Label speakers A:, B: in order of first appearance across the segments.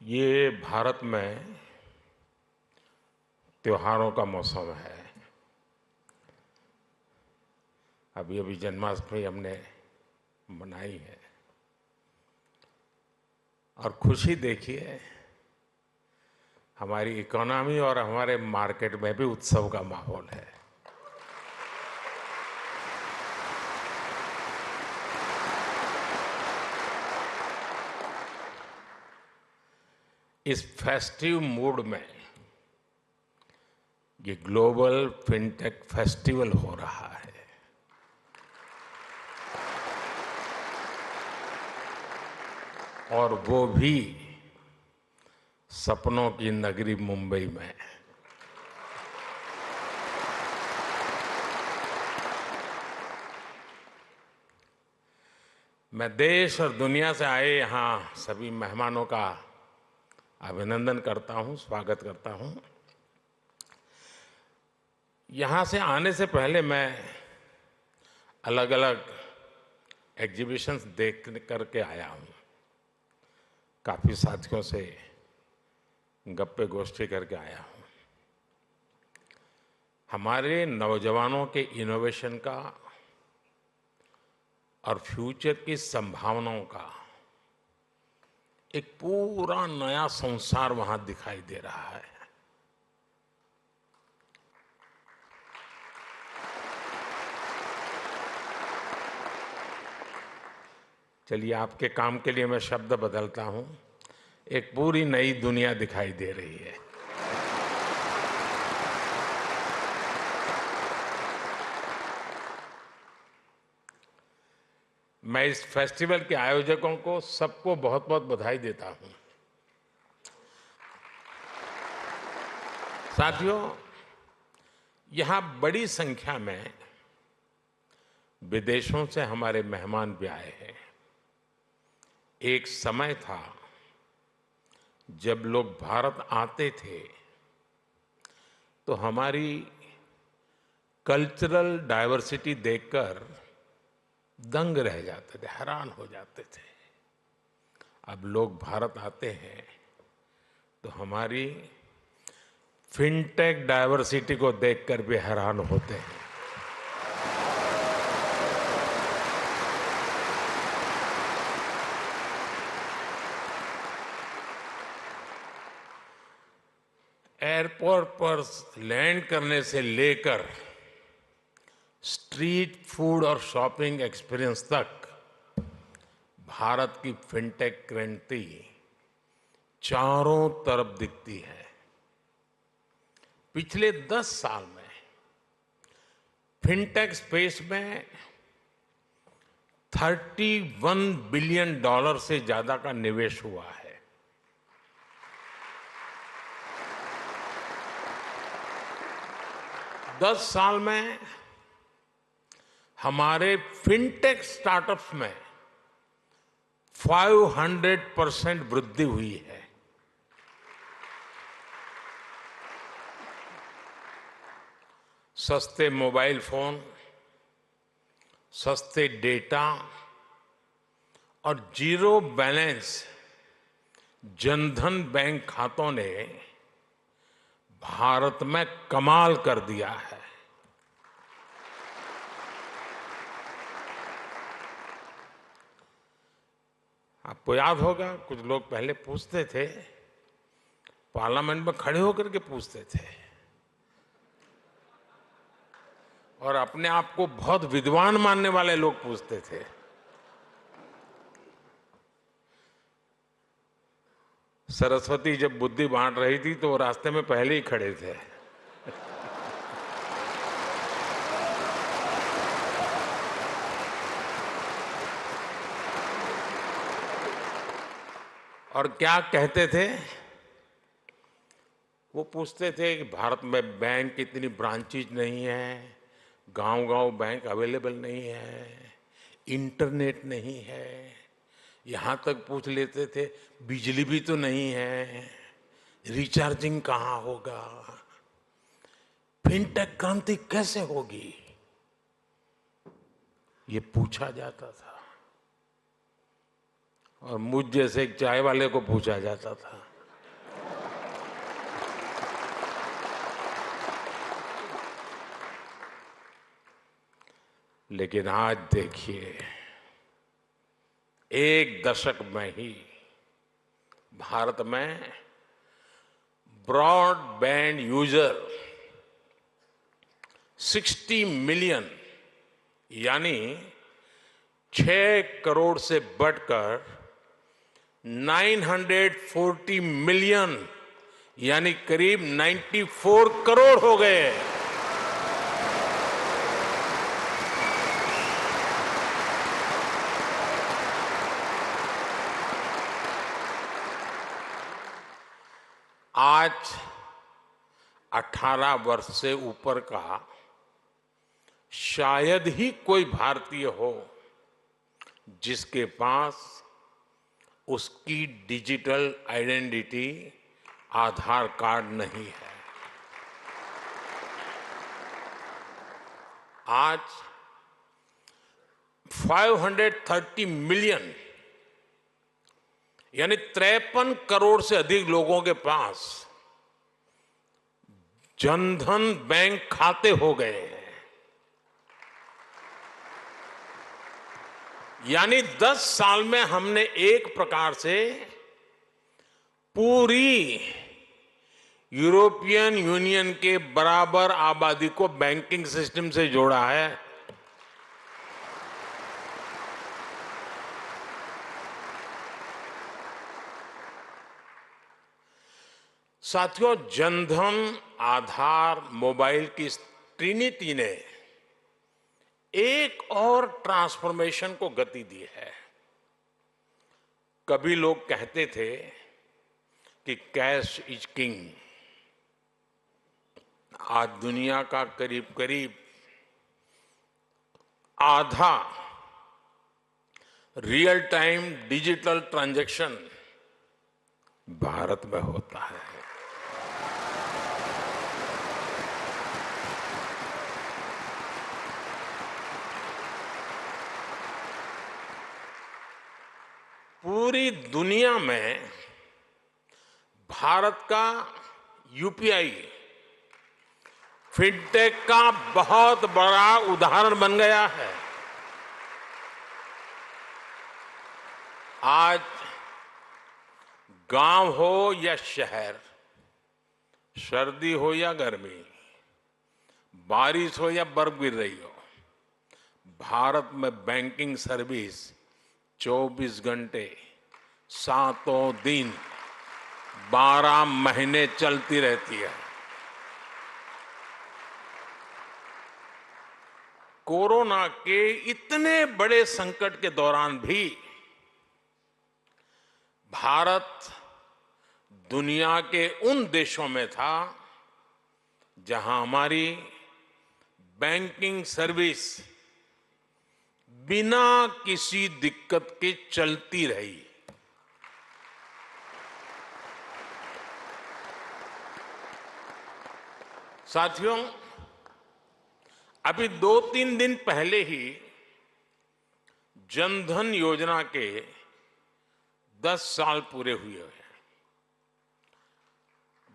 A: ये भारत में त्योहारों का मौसम है। अभी अभी जन्माष्टमी हमने मनाई है और खुशी देखिए, हमारी इकोनॉमी और हमारे मार्केट में भी उत्सव का माहौल है। इस फेस्टिव मूड में ये ग्लोबल फिनटेक फेस्टिवल हो रहा है। और वो भी सपनों की नगरी मुंबई में। मैं देश और दुनिया से आए यहाँ सभी मेहमानों का अभिनंदन करता हूँ, स्वागत करता हूँ। यहाँ से आने से पहले मैं अलग अलग एग्जीबिशंस देख करके आया हूँ। काफ़ी साथियों से गप्पे गोष्ठी करके आया हूँ। हमारे नौजवानों के इनोवेशन का और फ्यूचर की संभावनाओं का एक पूरा नया संसार वहां दिखाई दे रहा है। चलिए, आपके काम के लिए मैं शब्द बदलता हूं। एक पूरी नई दुनिया दिखाई दे रही है। मैं इस फेस्टिवल के आयोजकों को सबको बहुत बहुत बधाई देता हूं। साथियों, यहां बड़ी संख्या में विदेशों से हमारे मेहमान भी आए हैं। एक समय था जब लोग भारत आते थे तो हमारी कल्चरल डाइवर्सिटी देखकर दंग रह जाते थे, हैरान हो जाते थे। अब लोग भारत आते हैं तो हमारी फिनटेक डाइवर्सिटी को देखकर भी हैरान होते हैं। एयरपोर्ट पर लैंड करने से लेकर स्ट्रीट फूड और शॉपिंग एक्सपीरियंस तक भारत की फिनटेक क्रांति चारों तरफ दिखती है। पिछले 10 साल में फिनटेक स्पेस में $31 बिलियन से ज्यादा का निवेश हुआ है। दस साल में हमारे फिनटेक स्टार्टअप्स में 500% वृद्धि हुई है। सस्ते मोबाइल फोन, सस्ते डेटा और जीरो बैलेंस जनधन बैंक खातों ने भारत में कमाल कर दिया है। आपको याद होगा, कुछ लोग पहले पूछते थे, पार्लियामेंट में खड़े होकर के पूछते थे और अपने आप को बहुत विद्वान मानने वाले लोग पूछते थे। सरस्वती जब बुद्धि बांट रही थी तो वो रास्ते में पहले ही खड़े थे। और क्या कहते थे? वो पूछते थे कि भारत में बैंक इतनी ब्रांचेज नहीं है, गांव-गांव बैंक अवेलेबल नहीं है, इंटरनेट नहीं है। यहां तक पूछ लेते थे, बिजली भी तो नहीं है, रिचार्जिंग कहां होगा, फिनटेक क्रांति कैसे होगी, ये पूछा जाता था। और मुझ जैसे एक चाय वाले को पूछा जाता था। लेकिन आज देखिए, एक दशक में ही भारत में ब्रॉडबैंड यूजर 60 मिलियन यानी 6 करोड़ से बढ़कर 940 मिलियन यानी करीब 94 करोड़ हो गए हैं। आज 18 वर्ष से ऊपर का शायद ही कोई भारतीय हो जिसके पास उसकी डिजिटल आइडेंटिटी आधार कार्ड नहीं है। आज 530 मिलियन यानी 53 करोड़ से अधिक लोगों के पास जनधन बैंक खाते हो गए हैं। यानी 10 साल में हमने एक प्रकार से पूरी यूरोपियन यूनियन के बराबर आबादी को बैंकिंग सिस्टम से जोड़ा है। साथियों, जनधन, आधार, मोबाइल की ट्रिनिटी ने एक और ट्रांसफॉर्मेशन को गति दी है। कभी लोग कहते थे कि कैश इज किंग। आज दुनिया का करीब करीब आधा real time digital transaction Bharat में होता है। पूरी दुनिया में भारत का यूपीआई फिनटेक का बहुत बड़ा उदाहरण बन गया है। आज गांव हो या शहर, सर्दी हो या गर्मी, बारिश हो या बर्फ गिर रही हो, भारत में बैंकिंग सर्विस 24 घंटे, 7 दिन, 12 महीने चलती रहती है। कोरोना के इतने बड़े संकट के दौरान भी भारत दुनिया के उन देशों में था जहां हमारी बैंकिंग सर्विस बिना किसी दिक्कत के चलती रही। साथियों, अभी 2-3 दिन पहले ही जनधन योजना के 10 साल पूरे हुए हैं।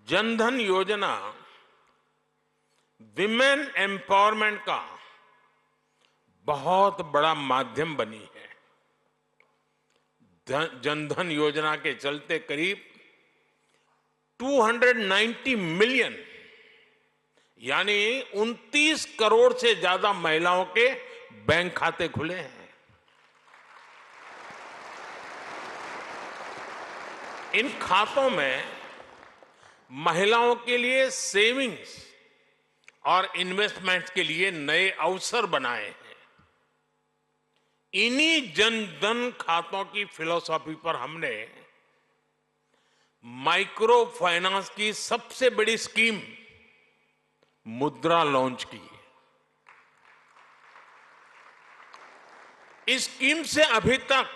A: जनधन योजना विमेन एम्पावरमेंट का बहुत बड़ा माध्यम बनी है। जनधन योजना के चलते करीब 290 मिलियन यानी 29 करोड़ से ज्यादा महिलाओं के बैंक खाते खुले हैं। इन खातों में महिलाओं के लिए सेविंग्स और इन्वेस्टमेंट्स के लिए नए अवसर बनाए हैं। इन्हीं जनधन खातों की फिलॉसफी पर हमने माइक्रो फाइनेंस की सबसे बड़ी स्कीम मुद्रा लॉन्च की। इस स्कीम से अभी तक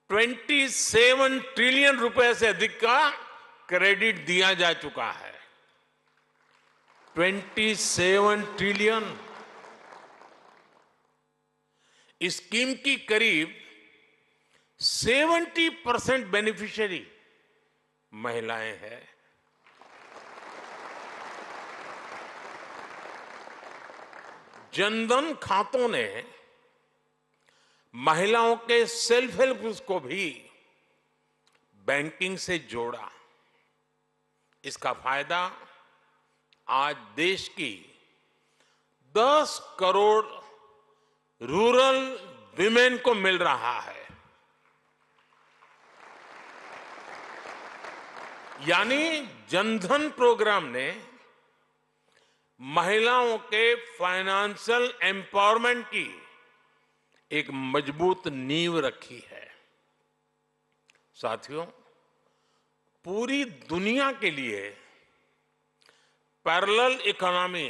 A: 27 ट्रिलियन रुपए से अधिक का क्रेडिट दिया जा चुका है। 27 ट्रिलियन। इस स्कीम की करीब 70% बेनिफिशियरी महिलाएं हैं। जनधन खातों ने महिलाओं के सेल्फ हेल्प ग्रुप्स को भी बैंकिंग से जोड़ा। इसका फायदा आज देश की 10 करोड़ रूरल विमेन को मिल रहा है। यानी जनधन प्रोग्राम ने महिलाओं के फाइनेंशियल एम्पावरमेंट की एक मजबूत नींव रखी है। साथियों, पूरी दुनिया के लिए पैरेलल इकोनॉमी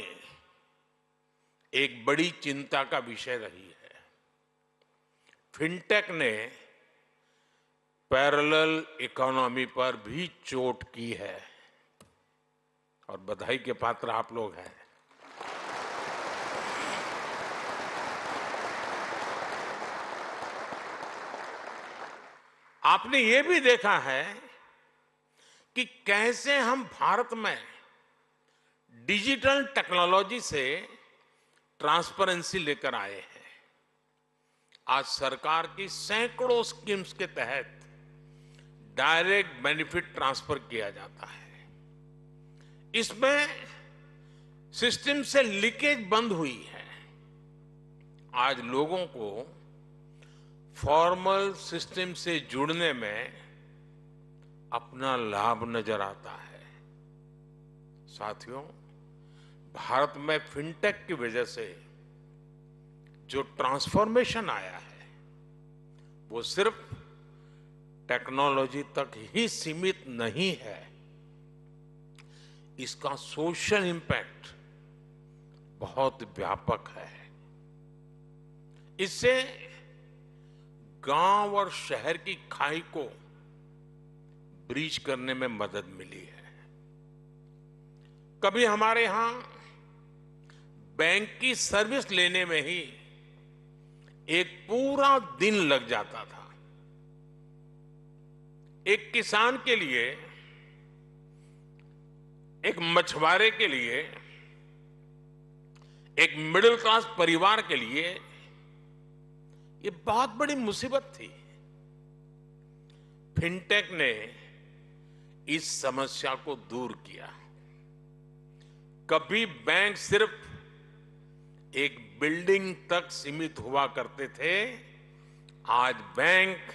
A: एक बड़ी चिंता का विषय रही है। फिनटेक ने पैरेलल इकोनॉमी पर भी चोट की है और बधाई के पात्र आप लोग हैं। आपने ये भी देखा है कि कैसे हम भारत में डिजिटल टेक्नोलॉजी से ट्रांसपेरेंसी लेकर आए हैं। आज सरकार की सैकड़ों स्कीम्स के तहत डायरेक्ट बेनिफिट ट्रांसफर किया जाता है। इसमें सिस्टम से लीकेज बंद हुई है। आज लोगों को फॉर्मल सिस्टम से जुड़ने में अपना लाभ नजर आता है। साथियों, भारत में फिनटेक की वजह से जो ट्रांसफॉर्मेशन आया है वो सिर्फ टेक्नोलॉजी तक ही सीमित नहीं है। इसका सोशल इंपैक्ट बहुत व्यापक है। इससे गांव और शहर की खाई को ब्रीच करने में मदद मिली है। कभी हमारे यहां बैंक की सर्विस लेने में ही एक पूरा दिन लग जाता था। एक किसान के लिए, एक मछुआरे के लिए, एक मिडिल क्लास परिवार के लिए ये बहुत बड़ी मुसीबत थी। फिनटेक ने इस समस्या को दूर किया। कभी बैंक सिर्फ एक बिल्डिंग तक सीमित हुआ करते थे, आज बैंक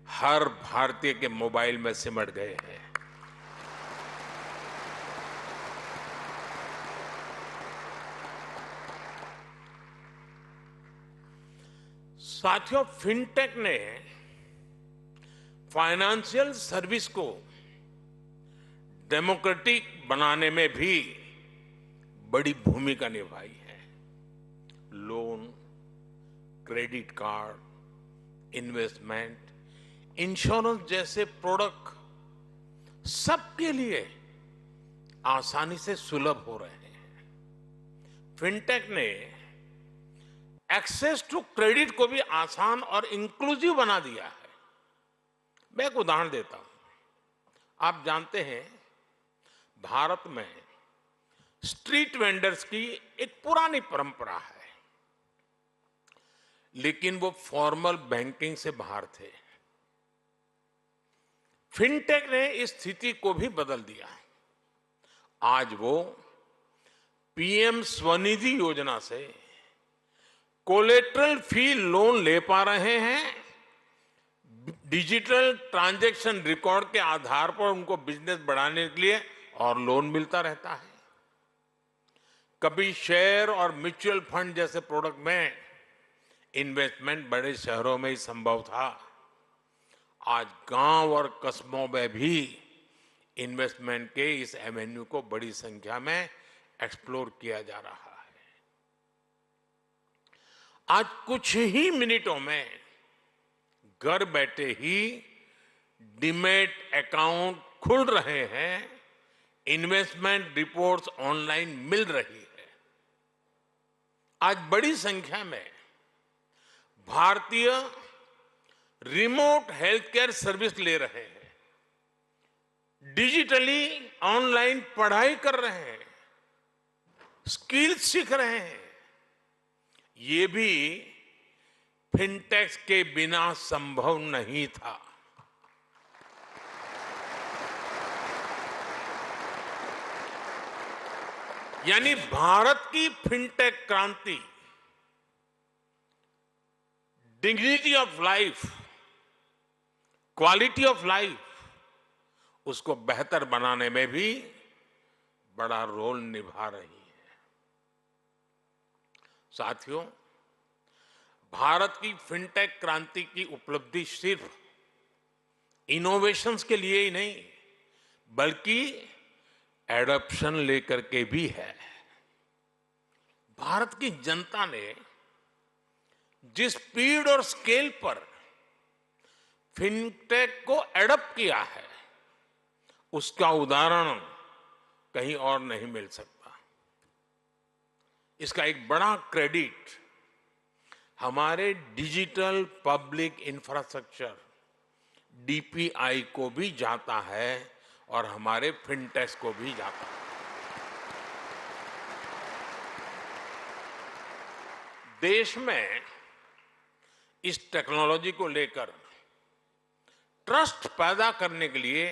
A: हर भारतीय के मोबाइल में सिमट गए हैं। साथियों, फिनटेक ने फाइनेंशियल सर्विस को डेमोक्रेटिक बनाने में भी बड़ी भूमिका निभाई है। Loan, credit card, investment, insurance जैसे प्रोडक्ट सबके लिए आसानी से सुलभ हो रहे हैं। फिनटेक ने एक्सेस टू क्रेडिट को भी आसान और इंक्लूसिव बना दिया है। मैं एक उदाहरण देता हूं। आप जानते हैं, भारत में स्ट्रीट वेंडर्स की एक पुरानी परंपरा है, लेकिन वो फॉर्मल बैंकिंग से बाहर थे। फिनटेक ने इस स्थिति को भी बदल दिया। आज वो पीएम स्वनिधि योजना से कोलेटरल फ्री लोन ले पा रहे हैं। डिजिटल ट्रांजैक्शन रिकॉर्ड के आधार पर उनको बिजनेस बढ़ाने के लिए और लोन मिलता रहता है। कभी शेयर और म्यूचुअल फंड जैसे प्रोडक्ट में इन्वेस्टमेंट बड़े शहरों में ही संभव था। आज गांव और कस्बों में भी इन्वेस्टमेंट के इस एवेन्यू को बड़ी संख्या में एक्सप्लोर किया जा रहा है। आज कुछ ही मिनटों में घर बैठे ही डीमैट अकाउंट खुल रहे हैं, इन्वेस्टमेंट रिपोर्ट्स ऑनलाइन मिल रही है। आज बड़ी संख्या में भारतीय रिमोट हेल्थ केयर सर्विस ले रहे हैं, डिजिटली ऑनलाइन पढ़ाई कर रहे हैं, स्किल्स सीख रहे हैं। ये भी फिनटेक्स के बिना संभव नहीं था। यानी भारत की फिनटेक क्रांति dignity of life, quality of life उसको बेहतर बनाने में भी बड़ा रोल निभा रही है। साथियों, भारत की फिनटेक क्रांति की उपलब्धि सिर्फ इनोवेशंस के लिए ही नहीं बल्कि एडॉप्शन लेकर के भी है। भारत की जनता ने जिस स्पीड और स्केल पर फिनटेक को एडॉप्ट किया है उसका उदाहरण कहीं और नहीं मिल सकता। इसका एक बड़ा क्रेडिट हमारे डिजिटल पब्लिक इंफ्रास्ट्रक्चर डीपीआई को भी जाता है और हमारे फिनटेक्स को भी जाता है। देश में इस टेक्नोलॉजी को लेकर ट्रस्ट पैदा करने के लिए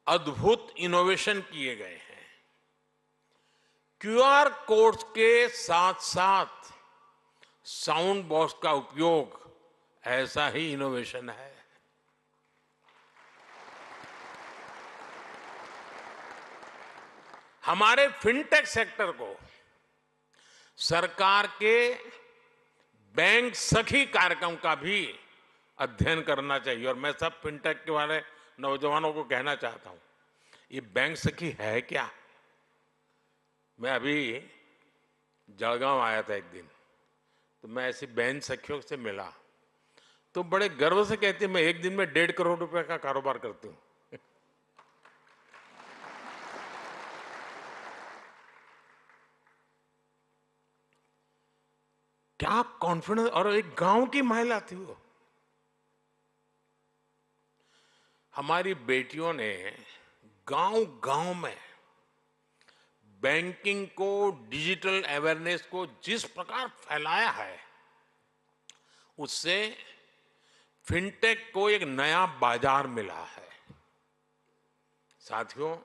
A: अद्भुत इनोवेशन किए गए हैं। क्यूआर कोड्स के साथ साथ साउंड बॉक्स का उपयोग ऐसा ही इनोवेशन है। हमारे फिनटेक सेक्टर को सरकार के बैंक सखी कार्यक्रम का भी अध्ययन करना चाहिए। और मैं सब फिनटेक के वाले नौजवानों को कहना चाहता हूं, ये बैंक सखी है क्या? मैं अभी जलगांव आया था एक दिन, तो मैं ऐसी बैंक सखियों से मिला तो बड़े गर्व से कहती मैं एक दिन में 1.5 करोड़ रुपए का कारोबार करती हूं। क्या कॉन्फिडेंस! और एक गांव की महिला थी वो। हमारी बेटियों ने गांव गांव में बैंकिंग को, डिजिटल अवेयरनेस को जिस प्रकार फैलाया है उससे फिनटेक को एक नया बाजार मिला है। साथियों,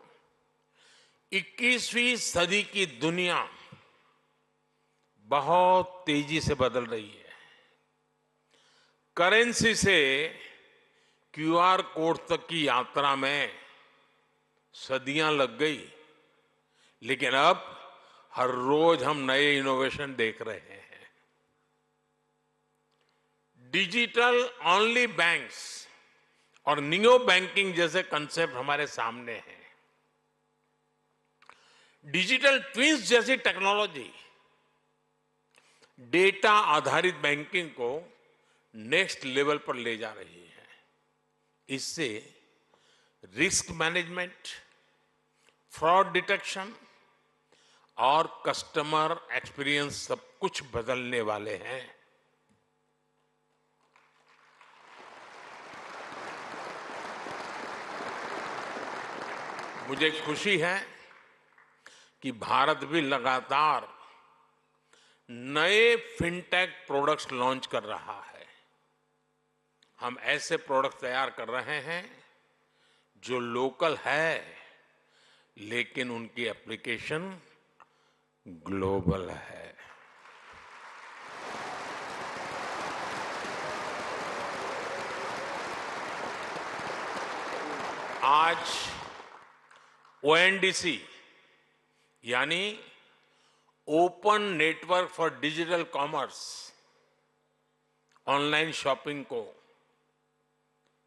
A: 21वीं सदी की दुनिया बहुत तेजी से बदल रही है। करेंसी से क्यूआर कोड तक की यात्रा में सदियां लग गई, लेकिन अब हर रोज हम नए इनोवेशन देख रहे हैं। डिजिटल ओनली बैंक्स और नियो बैंकिंग जैसे कंसेप्ट हमारे सामने हैं। डिजिटल ट्विंस जैसी टेक्नोलॉजी डेटा आधारित बैंकिंग को नेक्स्ट लेवल पर ले जा रही है। इससे रिस्क मैनेजमेंट, फ्रॉड डिटेक्शन और कस्टमर एक्सपीरियंस सब कुछ बदलने वाले हैं। मुझे खुशी है कि भारत भी लगातार नए फिनटेक प्रोडक्ट्स लॉन्च कर रहा है। हम ऐसे प्रोडक्ट तैयार कर रहे हैं जो लोकल है लेकिन उनकी एप्लीकेशन ग्लोबल है। आज ओएनडीसी यानी open network for digital commerce online shopping को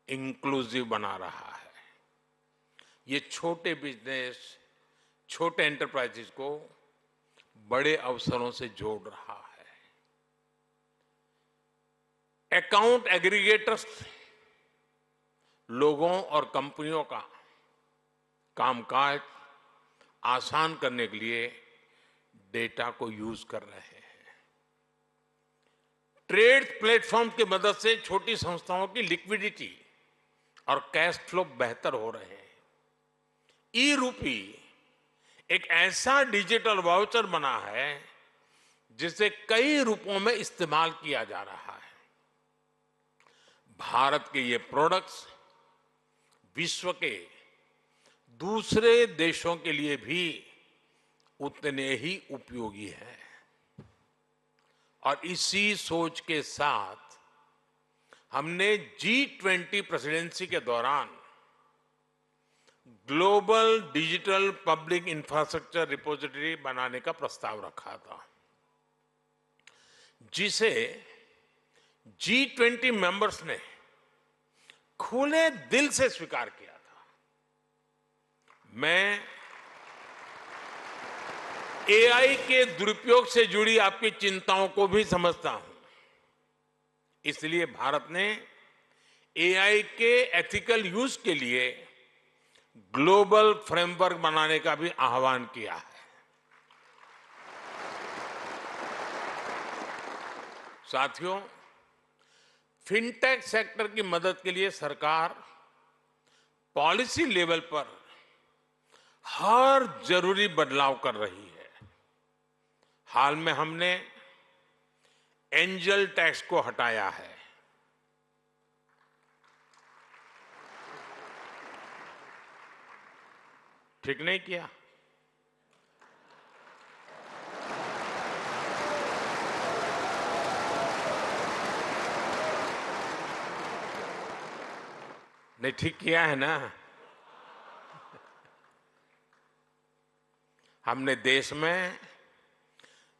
A: इंक्लूसिव बना रहा है। ये छोटे बिजनेस, छोटे एंटरप्राइजेस को बड़े अवसरों से जोड़ रहा है। अकाउंट एग्रीगेटर्स लोगों और कंपनियों का कामकाज आसान करने के लिए डेटा को यूज कर रहे हैं। ट्रेड प्लेटफॉर्म की मदद से छोटी संस्थाओं की लिक्विडिटी और कैश फ्लो बेहतर हो रहे हैं। ई रूपी एक ऐसा डिजिटल वाउचर बना है जिसे कई रूपों में इस्तेमाल किया जा रहा है। भारत के ये प्रोडक्ट्स विश्व के दूसरे देशों के लिए भी उतने ही उपयोगी हैं। और इसी सोच के साथ हमने G20 प्रेसिडेंसी के दौरान global digital public infrastructure repository बनाने का प्रस्ताव रखा था, जिसे G20 मेंबर्स ने खुले दिल से स्वीकार किया था। मैं AI के दुरुपयोग से जुड़ी आपकी चिंताओं को भी समझता हूं, इसलिए भारत ने AI के एथिकल यूज के लिए ग्लोबल फ्रेमवर्क बनाने का भी आह्वान किया है। साथियों, फिनटेक सेक्टर की मदद के लिए सरकार पॉलिसी लेवल पर हर जरूरी बदलाव कर रही है। हाल में हमने एंजल टैक्स को हटाया है। ठीक नहीं किया? नहीं, ठीक किया है ना? हमने देश में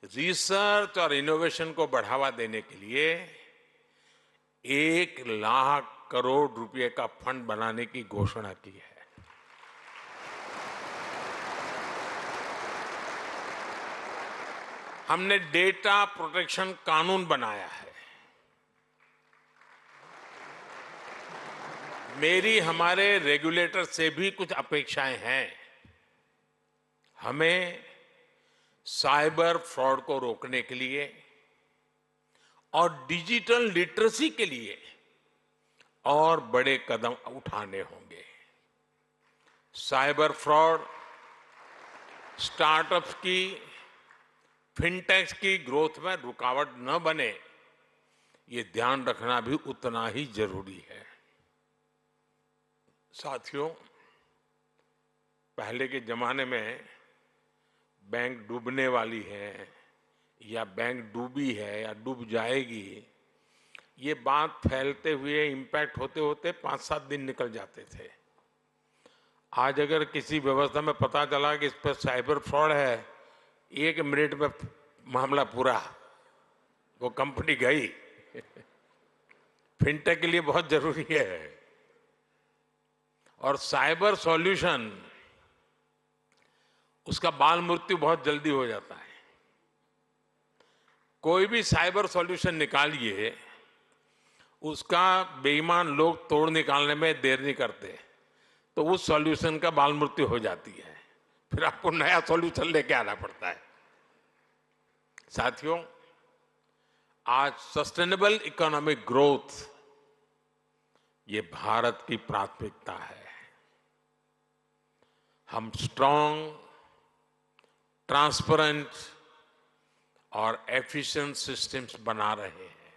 A: रिसर्च और इनोवेशन को बढ़ावा देने के लिए 1,00,000 करोड़ रुपए का फंड बनाने की घोषणा की है। हमने डेटा प्रोटेक्शन कानून बनाया है। मेरी हमारे रेगुलेटर से भी कुछ अपेक्षाएं हैं। हमें साइबर फ्रॉड को रोकने के लिए और डिजिटल लिटरेसी के लिए और बड़े कदम उठाने होंगे। साइबर फ्रॉड स्टार्टअप्स की, फिनटेक्स की ग्रोथ में रुकावट न बने, ये ध्यान रखना भी उतना ही जरूरी है। साथियों, पहले के जमाने में बैंक डूबने वाली है या बैंक डूबी है या डूब जाएगी, ये बात फैलते हुए इम्पैक्ट होते होते 5-7 दिन निकल जाते थे। आज अगर किसी व्यवस्था में पता चला कि इस पर साइबर फ्रॉड है, 1 मिनट में मामला पूरा, वो कंपनी गई। फिनटेक के लिए बहुत जरूरी है। और साइबर सॉल्यूशन, उसका बाल मृत्यु बहुत जल्दी हो जाता है। कोई भी साइबर सॉल्यूशन निकालिए, उसका बेईमान लोग तोड़ निकालने में देर नहीं करते, तो उस सॉल्यूशन का बाल मृत्यु हो जाती है। फिर आपको नया सॉल्यूशन लेके आना पड़ता है। साथियों, आज सस्टेनेबल इकोनॉमिक ग्रोथ, ये भारत की प्राथमिकता है। हम स्ट्रांग, ट्रांसपेरेंट और एफिशिएंट सिस्टम्स बना रहे हैं।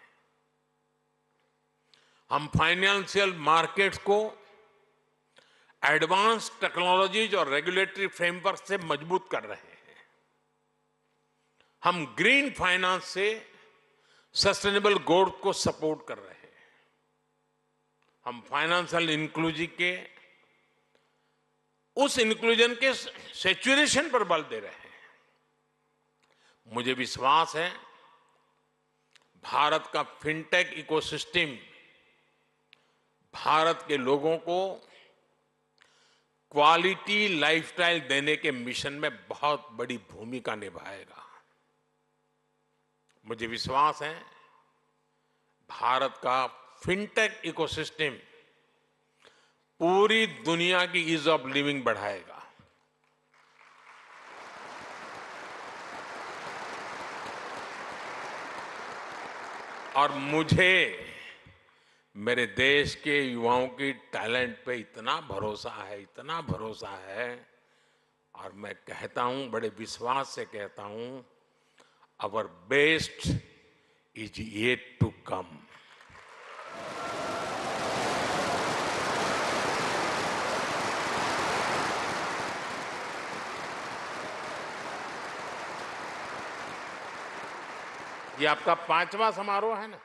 A: हम फाइनेंशियल मार्केट्स को एडवांस टेक्नोलॉजीज और रेगुलेटरी फ्रेमवर्क से मजबूत कर रहे हैं। हम ग्रीन फाइनेंस से सस्टेनेबल ग्रोथ को सपोर्ट कर रहे हैं। हम फाइनेंशियल इंक्लूजन के, उस इंक्लूजन के सैचुरेशन पर बल दे रहे हैं। मुझे विश्वास है, भारत का फिनटेक इकोसिस्टम भारत के लोगों को क्वालिटी लाइफस्टाइल देने के मिशन में बहुत बड़ी भूमिका निभाएगा। मुझे विश्वास है, भारत का फिनटेक इकोसिस्टम पूरी दुनिया की ईज ऑफ लिविंग बढ़ाएगा। और मुझे मेरे देश के युवाओं की टैलेंट पे इतना भरोसा है, इतना भरोसा है, और मैं कहता हूं, बड़े विश्वास से कहता हूं, our best is yet to come. ये आपका 5वां समारोह है ना,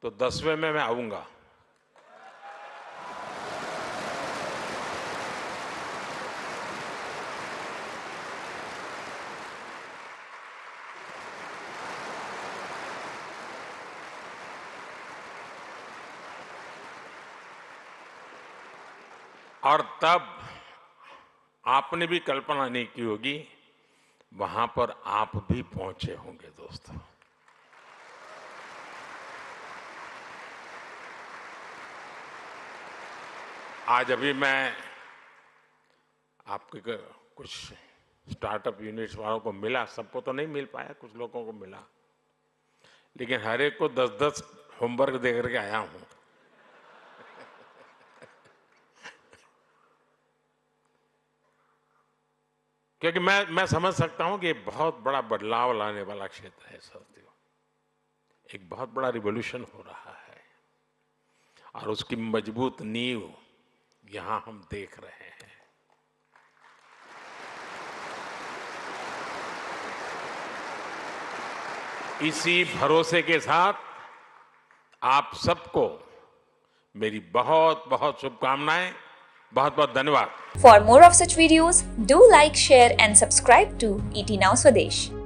A: तो 10वें में मैं आऊंगा। और तब आपने भी कल्पना नहीं की होगी, वहां पर आप भी पहुंचे होंगे दोस्तों। आज अभी मैं आपके कुछ स्टार्टअप यूनिट्स वालों को मिला, सबको तो नहीं मिल पाया, कुछ लोगों को मिला, लेकिन हर एक को 10-10 होमवर्क दे करके आया हूं। क्योंकि मैं समझ सकता हूं कि ये बहुत बड़ा बदलाव लाने वाला क्षेत्र है साथियों। एक बहुत बड़ा रिवॉल्यूशन हो रहा है और उसकी मजबूत नींव यहां हम देख रहे हैं। इसी भरोसे के साथ आप सबको मेरी बहुत बहुत शुभकामनाएं, बहुत बहुत धन्यवाद।
B: For more of such videos, do like, share and subscribe to ET Now Swadesh.